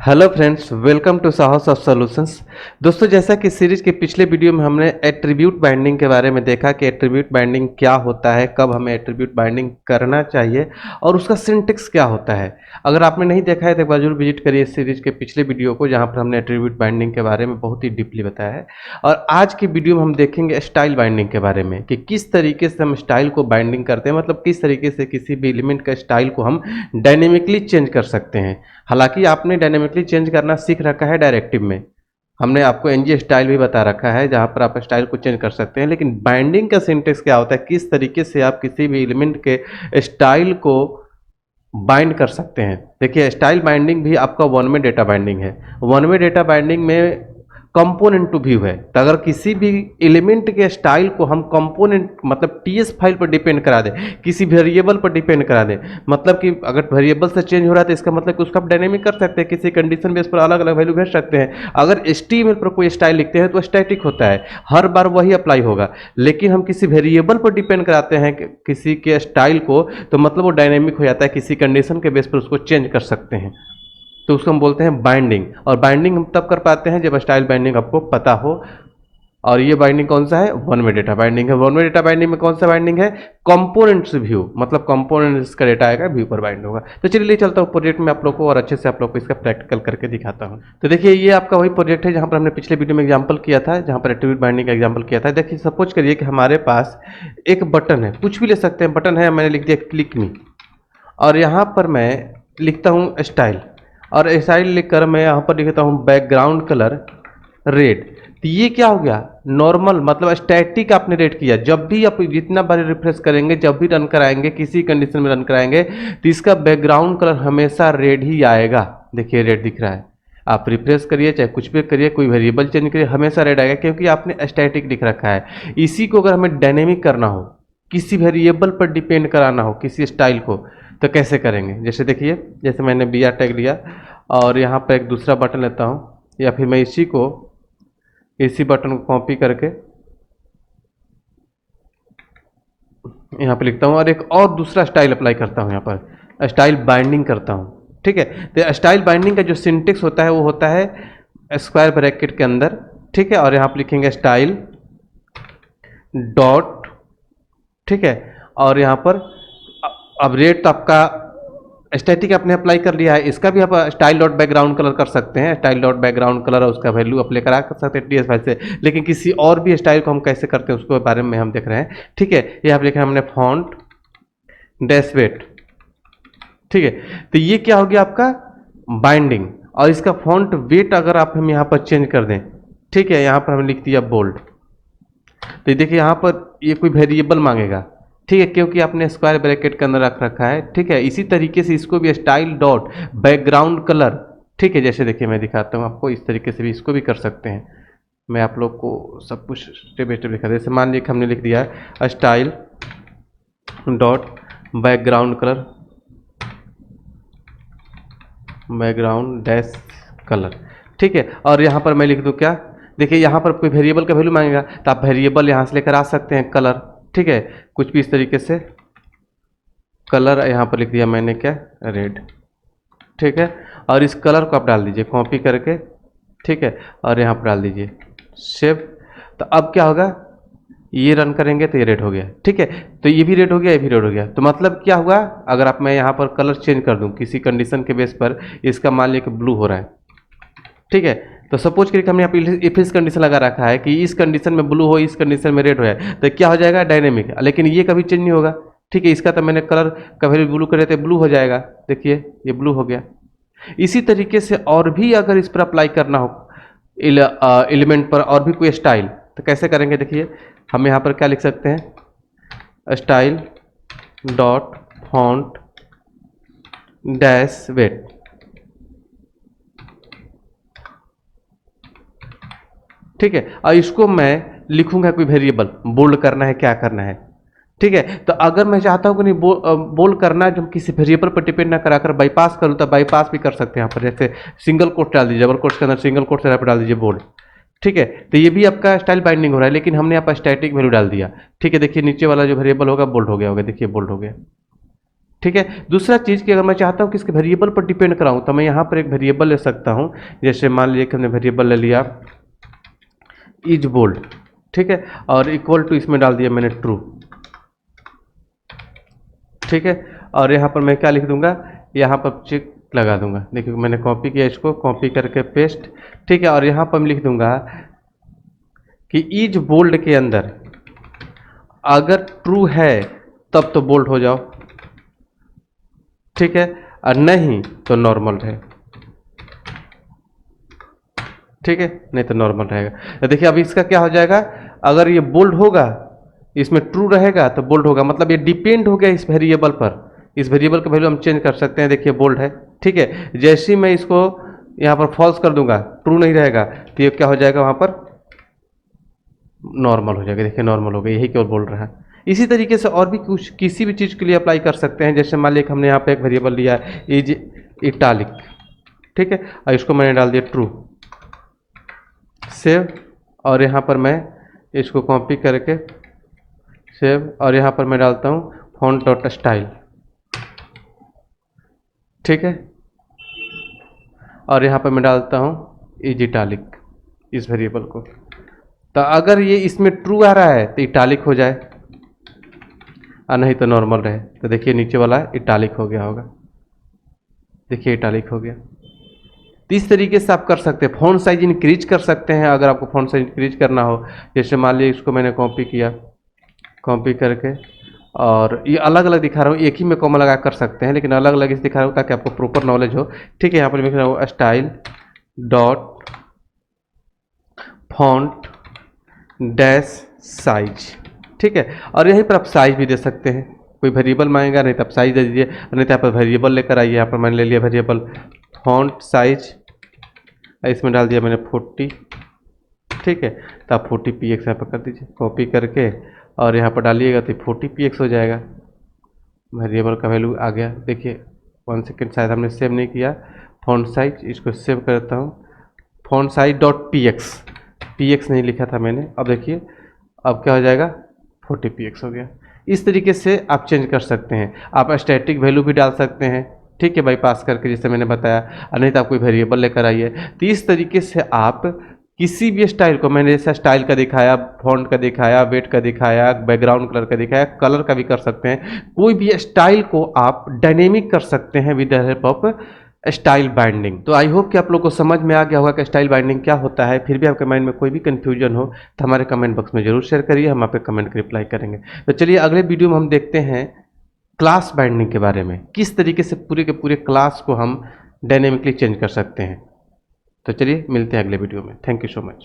Hello friends, welcome to साहस of solutions. दोस्तों, जैसा कि सीरीज के पिछले वीडियो में हमने एट्रीब्यूट बाइंडिंग के बारे में देखा कि एट्रीब्यूट बाइंडिंग क्या होता है, कब हमें एट्रीब्यूट बाइंडिंग करना चाहिए और उसका सिंटेक्स क्या होता है। अगर आपने नहीं देखा है तो एक बार जरूर विजिट करिए इस सीरीज के पिछले वीडियो को, जहां पर हमने एट्रीब्यूट बाइंडिंग के बारे में बहुत ही डीपली बताया है। और आज की वीडियो में हम देखेंगे स्टाइल बाइंडिंग के बारे में कि किस तरीके से हम स्टाइल को बाइंडिंग करते हैं, मतलब किस तरीके से किसी भी एलिमेंट का स्टाइल को हम डायनेमिकली चेंज कर सकते हैं। हालांकि आपने डायनेमिकली चेंज करना सीख रखा है डायरेक्टिव में, हमने आपको एनजी स्टाइल भी बता रखा है जहां पर आप स्टाइल को चेंज कर सकते हैं, लेकिन बाइंडिंग का सिंटेक्स क्या होता है, किस तरीके से आप किसी भी एलिमेंट के स्टाइल को बाइंड कर सकते हैं। देखिए, स्टाइल बाइंडिंग भी आपका वन वे डेटा बाइंडिंग है। वन वे डेटा बाइंडिंग में कंपोनेंट टू व्यू है, तो अगर किसी भी एलिमेंट के स्टाइल को हम कंपोनेंट मतलब टीएस फाइल पर डिपेंड करा दें, किसी वेरिएबल पर डिपेंड करा दें, मतलब कि अगर वेरिएबल से चेंज हो रहा है तो इसका मतलब कि उसका आप डायनेमिक कर सकते हैं, किसी कंडीशन बेस पर अलग अलग वैल्यू भेज सकते हैं। अगर एचटीएमएल पर कोई स्टाइल लिखते हैं तो स्टैटिक होता है, हर बार वही अप्लाई होगा। लेकिन हम किसी वेरिएबल पर डिपेंड कराते हैं किसी के स्टाइल को, तो मतलब वो डायनेमिक हो जाता है, किसी कंडीशन के बेस पर उसको चेंज कर सकते हैं। तो उसको हम बोलते हैं बाइंडिंग। और बाइंडिंग हम तब कर पाते हैं जब स्टाइल बाइंडिंग आपको पता हो। और ये बाइंडिंग कौन सा है? वन वे डेटा बाइंडिंग है। वन वे डेटा बाइंडिंग में कौन सा बाइंडिंग है? कंपोनेंट्स व्यू, मतलब कंपोनेंट्स का डेटा आएगा, व्यू पर बाइंड होगा। तो चलिए ले चलता हूँ प्रोजेक्ट में आप लोग को और अच्छे से आप लोग को इसका प्रैक्टिकल करके दिखाता हूँ। तो देखिए, ये आपका वही प्रोजेक्ट है जहाँ पर हमने पिछले वीडियो में एग्जाम्पल किया था, जहाँ पर एट्रीब्यूट बाइंडिंग का एग्जाम्पल किया था। देखिए, सपोज करिए कि हमारे पास एक बटन है, कुछ भी ले सकते हैं, बटन है, मैंने लिख दिया क्लिक मी, और यहाँ पर मैं लिखता हूँ स्टाइल, और स्टाइल लिखकर मैं यहाँ पर लिखता हूँ बैकग्राउंड कलर रेड। तो ये क्या हो गया? नॉर्मल, मतलब स्टैटिक आपने रेड किया। जब भी आप जितना बार रिफ्रेश करेंगे, जब भी रन कराएंगे, किसी कंडीशन में रन कराएंगे, तो इसका बैकग्राउंड कलर हमेशा रेड ही आएगा। देखिए, रेड दिख रहा है। आप रिफ्रेश करिए, चाहे कुछ भी करिए, कोई वेरिएबल चेंज करिए, हमेशा रेड आएगा, क्योंकि आपने स्टैटिक लिख रखा है। इसी को अगर हमें डायनेमिक करना हो, किसी वेरिएबल पर डिपेंड कराना हो किसी स्टाइल को, तो कैसे करेंगे? जैसे देखिए, जैसे मैंने बी आर टैग लिया और यहाँ पर एक दूसरा बटन लेता हूँ, या फिर मैं इसी बटन को कॉपी करके यहाँ पे लिखता हूँ और एक और दूसरा स्टाइल अप्लाई करता हूँ, यहाँ पर स्टाइल बाइंडिंग करता हूँ। ठीक है, तो स्टाइल बाइंडिंग का जो सिंटेक्स होता है वो होता है स्क्वायर ब्रैकेट के अंदर। ठीक है, और यहाँ पर लिखेंगे स्टाइल डॉट, ठीक है, और यहाँ पर अब रेट तो आपका स्टैटिक आपने अप्लाई कर लिया है, इसका भी आप स्टाइल डॉट बैकग्राउंड कलर कर सकते हैं। स्टाइल डॉट बैकग्राउंड कलर और उसका वैल्यू अप्लाई करा कर सकते हैं टीएस फाइल से। लेकिन किसी और भी स्टाइल को हम कैसे करते हैं उसके बारे में हम देख रहे हैं। ठीक है, ये आप लिखा हमने फॉन्ट डैश वेट। ठीक है, तो ये क्या हो गया आपका बाइंडिंग। और इसका फॉन्ट वेट अगर आप हम यहाँ पर चेंज कर दें, ठीक है, यहाँ पर हमने लिख दिया बोल्ड, तो देखिए यहाँ पर ये कोई वेरिएबल मांगेगा। ठीक है, क्योंकि आपने स्क्वायर ब्रैकेट के अंदर रख रखा है। ठीक है, इसी तरीके से इसको भी स्टाइल डॉट बैकग्राउंड कलर, ठीक है, जैसे देखिए मैं दिखाता हूँ आपको, इस तरीके से भी इसको भी कर सकते हैं। मैं आप लोग को सब कुछ स्टेप बाई स्टेप दिखा जैसे मान लीजिए हमने लिख दिया है style dot background colour, background dash colour. ठीक है, और यहाँ पर मैं लिख दूँ क्या? देखिए, यहाँ पर कोई वेरिएबल का वैल्यू मांगेगा, तो आप वेरिएबल यहाँ से लेकर आ सकते हैं कलर। ठीक है, कुछ भी इस तरीके से कलर यहाँ पर लिख दिया मैंने क्या? रेड। ठीक है, और इस कलर को आप डाल दीजिए कॉपी करके, ठीक है, और यहाँ पर डाल दीजिए सेव। तो अब क्या होगा? ये रन करेंगे तो ये रेड हो गया। ठीक है, तो ये भी रेड हो गया, ये भी रेड हो गया। तो मतलब क्या हुआ? अगर आप मैं यहाँ पर कलर चेंज कर दूँ किसी कंडीशन के बेस पर, इसका मान लीजिए कि ब्लू हो रहा है। ठीक है, तो सपोज करिए हमने यहाँ पे इफ इस कंडीशन लगा रखा है कि इस कंडीशन में ब्लू हो, इस कंडीशन में रेड हो जाए, तो क्या हो जाएगा? डायनेमिक। लेकिन ये कभी चेंज नहीं होगा। ठीक है, इसका तो मैंने कलर का वैल्यू ब्लू करे तो ब्लू हो जाएगा। देखिए, ये ब्लू हो गया। इसी तरीके से और भी अगर इस पर अप्लाई करना हो एलिमेंट पर और भी कोई स्टाइल, तो कैसे करेंगे? देखिए, हम यहाँ पर क्या लिख सकते हैं? Style dot font dash weight. ठीक है, और इसको मैं लिखूंगा कोई वेरिएबल, बोल्ड करना है, क्या करना है। ठीक है, तो अगर मैं चाहता हूं कि नहीं बोल्ड करना है, जो किसी वेरिएबल पर डिपेंड ना कराकर बाईपास करूं, तो बाईपास भी कर सकते हैं। यहाँ पर जैसे सिंगल कोट डाल दीजिए, डबल कोट्स के अंदर सिंगल कोट से यहाँ पर डाल दीजिए बोल्ड। ठीक है, तो ये भी आपका स्टाइल बाइंडिंग हो रहा है, लेकिन हमने यहाँ पर स्टैटिक वैल्यू डाल दिया। ठीक है, देखिए नीचे वाला जो वेरिएबल होगा बोल्ड हो गया होगा। देखिए बोल्ड हो गया। ठीक है। दूसरा चीज़ कि अगर मैं चाहता हूँ कि इसके वेरिएबल पर डिपेंड कराऊँ तो मैं यहाँ पर एक वेरिएबल ले सकता हूँ। जैसे मान लीजिए कि हमने वेरिएबल ले लिया इज बोल्ड, ठीक है, और इक्वल टू इसमें डाल दिया मैंने ट्रू, ठीक है। और यहाँ पर मैं क्या लिख दूंगा, यहाँ पर चेक लगा दूंगा। देखिए मैंने कॉपी किया, इसको कॉपी करके पेस्ट, ठीक है। और यहाँ पर मैं लिख दूंगा कि इज बोल्ड के अंदर अगर ट्रू है तब तो बोल्ड हो जाओ, ठीक है, और नहीं तो नॉर्मल रहे, ठीक है, नहीं तो नॉर्मल रहेगा। तो देखिए अभी इसका क्या हो जाएगा, अगर ये बोल्ड होगा, इसमें ट्रू रहेगा तो बोल्ड होगा, मतलब ये डिपेंड हो गया इस वेरिएबल पर। इस वेरिएबल का वैल्यू हम चेंज कर सकते हैं। देखिए बोल्ड है, ठीक है, जैसे ही मैं इसको यहाँ पर फॉल्स कर दूंगा, ट्रू नहीं रहेगा, तो ये क्या हो जाएगा, वहाँ पर नॉर्मल हो जाएगा। देखिए नॉर्मल हो गया, यही केवल बोल रहा है। इसी तरीके से और भी कुछ किसी भी चीज़ के लिए अप्लाई कर सकते हैं। जैसे मान लीजिए हमने यहाँ पे एक वेरिएबल लिया है इज इटालिक, ठीक है, और इसको मैंने डाल दिया ट्रू, सेव, और यहाँ पर मैं इसको कॉपी करके सेव, और यहाँ पर मैं डालता हूँ फॉन्ट डॉट स्टाइल, ठीक है, और यहाँ पर मैं डालता हूँ इज इटालिक इस वेरिएबल को। तो अगर ये इसमें ट्रू आ रहा है तो इटालिक हो जाए, और नहीं तो नॉर्मल रहे। तो देखिए नीचे वाला इटालिक हो गया होगा, देखिए इटालिक हो गया। तो इस तरीके से आप कर सकते हैं। फ़ॉन्ट साइज इंक्रीज कर सकते हैं अगर आपको फ़ॉन्ट साइज इंक्रीज करना हो। जैसे मान लीजिए इसको मैंने कॉपी किया, कॉपी करके, और ये अलग अलग दिखा रहा हूँ, एक ही में कॉमा लगा कर सकते हैं, लेकिन अलग अलग इस दिखा रहा हूँ ताकि आपको प्रॉपर नॉलेज हो, ठीक है। यहाँ पर लिख रहा हूँ style dot font dash size, ठीक है। और यहीं पर आप साइज भी दे सकते हैं, कोई वेरिएबल मांगेगा, नहीं तो आप साइज दे दीजिए, नहीं तो यहाँ पर वेरिएबल लेकर आइए। यहाँ पर मैंने ले लिया वेरिएबल फॉन्ट साइज, इसमें डाल दिया मैंने 40, ठीक है। तो आप 40 px यहाँ पर कर दीजिए, कॉपी करके, और यहाँ पर डालिएगा तो 40 px हो जाएगा। वेरिएबल का वैल्यू आ गया। देखिए 1 सेकेंड, शायद हमने सेव नहीं किया फॉन्ट साइज, इसको सेव करता हूँ, फॉन्ट साइज डॉट px नहीं लिखा था मैंने। अब देखिए अब क्या हो जाएगा, 40 px हो गया। इस तरीके से आप चेंज कर सकते हैं। आप स्टैटिक वैल्यू भी डाल सकते हैं, ठीक है, बाई पास करके, जैसे मैंने बताया, और नहीं तो आप कोई वेरिएबल लेकर आइए। तो इस तरीके से आप किसी भी स्टाइल को, मैंने जैसा स्टाइल का दिखाया, फॉन्ट का दिखाया, वेट का दिखाया, बैकग्राउंड कलर का दिखाया, कलर का भी कर सकते हैं। कोई भी स्टाइल को आप डायनेमिक कर सकते हैं with the help of style binding. तो आई होप कि आप लोग को समझ में आ गया होगा कि स्टाइल बाइंडिंग क्या होता है। फिर भी आपके माइंड में कोई भी कंफ्यूजन हो तो हमारे कमेंट बॉक्स में जरूर शेयर करिए, हम आपके कमेंट का रिप्लाई करेंगे। तो चलिए अगले वीडियो में हम देखते हैं क्लास बाइंडिंग के बारे में, किस तरीके से पूरे के पूरे क्लास को हम डायनेमिकली चेंज कर सकते हैं। तो चलिए मिलते हैं अगले वीडियो में। Thank you so much.